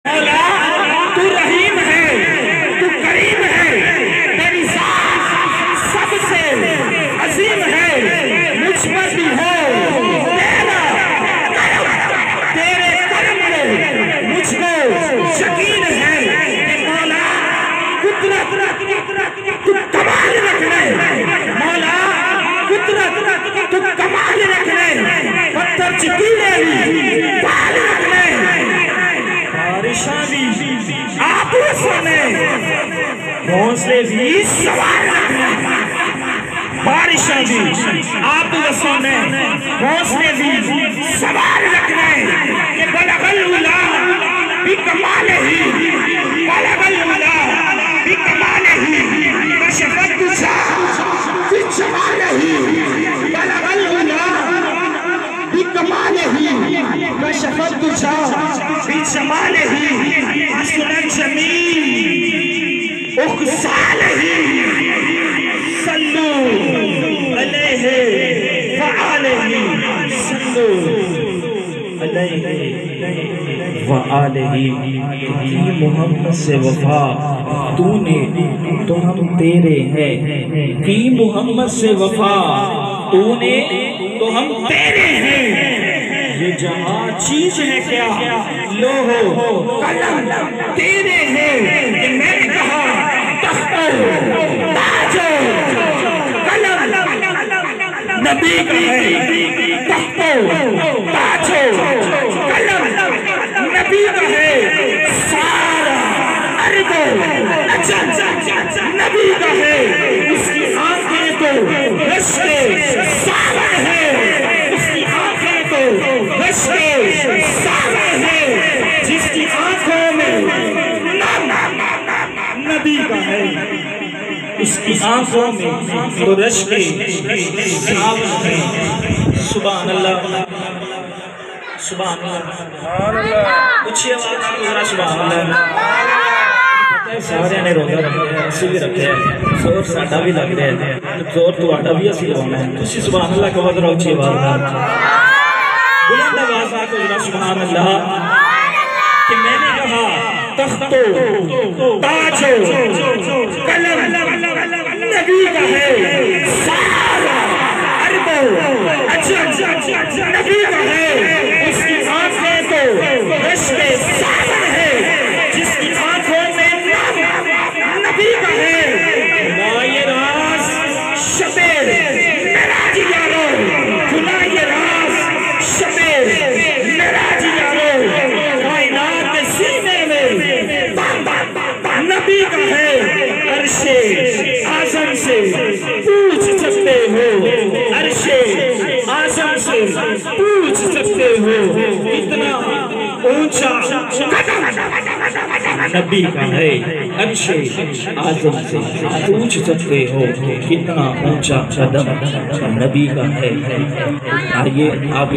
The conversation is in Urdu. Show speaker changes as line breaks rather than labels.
مولا تو رحیم ہے، تو کریم ہے، تیری ذات سب سے عظیم ہے، مجھ پر بھی ہے تیرا کرم، تیرے کرم میں مجھ کو یقین ہے کہ مولا قدرت تو کمال رکھنے، مولا قدرت تو کمال رکھنے، پتھر چکیلے بھی پال رکھنے، بارشاں بھی آپ سونے، گھونسلے بھی سوار رکھنے، بارشاں بھی آپ سونے، گھونسلے بھی سوار رکھنے، کہ بلغ العلا بکمالہ، بلغ العلا بکمالہ، کشف الدجی بجمالہ، بلغ العلا بکمالہ، کشف الدجی بجمالہ، حسن الجمیل اخصالہ، صلو علیہ وآلہ، صلو علیہ وآلہ، کہ محمد سے وفا تو نے تو ہم تیرے ہیں، کہ محمد سے وفا تو نے تو ہم تیرے ہیں، یہ جہاں چیز ہے کیا لوہو قلم تیرے ہیں، کہ میں نے کہا تخت تاج قلم نبی کا ہے، تخت تاج قلم نبی کا ہے، سارا عرب اجم نبی کا ہے، اس کی آنکھیں تو رشک ساور ہے، اس کی آنکھیں تو رشک ساور ہے، جس کی آنکھوں میں نبی کا ہے، اس کی آنکھوں میں تو رشک ساور ہے۔ سبحان اللہ، سبحان اللہ، اچھی آواز کو ذرا سبحان اللہ۔ سارے نے روزہ رکھے ہیں، اسی بھی رکھے ہیں، زور ساڈا بھی لگ رہے ہیں، زور تو آٹا بھی اسی لگانا ہے، اسی سبحان اللہ کو ذرا اچھی آواز ہے، بلند آواز کو ذرا سبحان اللہ، کہ میں نے کہا تخت تاج قلم نبی کا ہے، سارا عرب اجم نبی کا ہے، اس کی آنکھیں تو رشک ساور ہے، جس کی آنکھوں میں نبی کا ہے، کھلائے راز شب معراج یارو، کھلائے راز شب معراج یارو، کائنات کے سینے میں نبی کا ہے، عرش اعظم سے پوچھ سکتے ہو، عرش اعظم سے پوچھ سکتے ہو، اتنا اونچا قدم نبی کا ہے، عرش اعظم سے پوچھ سکتے ہو، کتنا اونچا قدم نبی کا ہے۔ آئیے آپ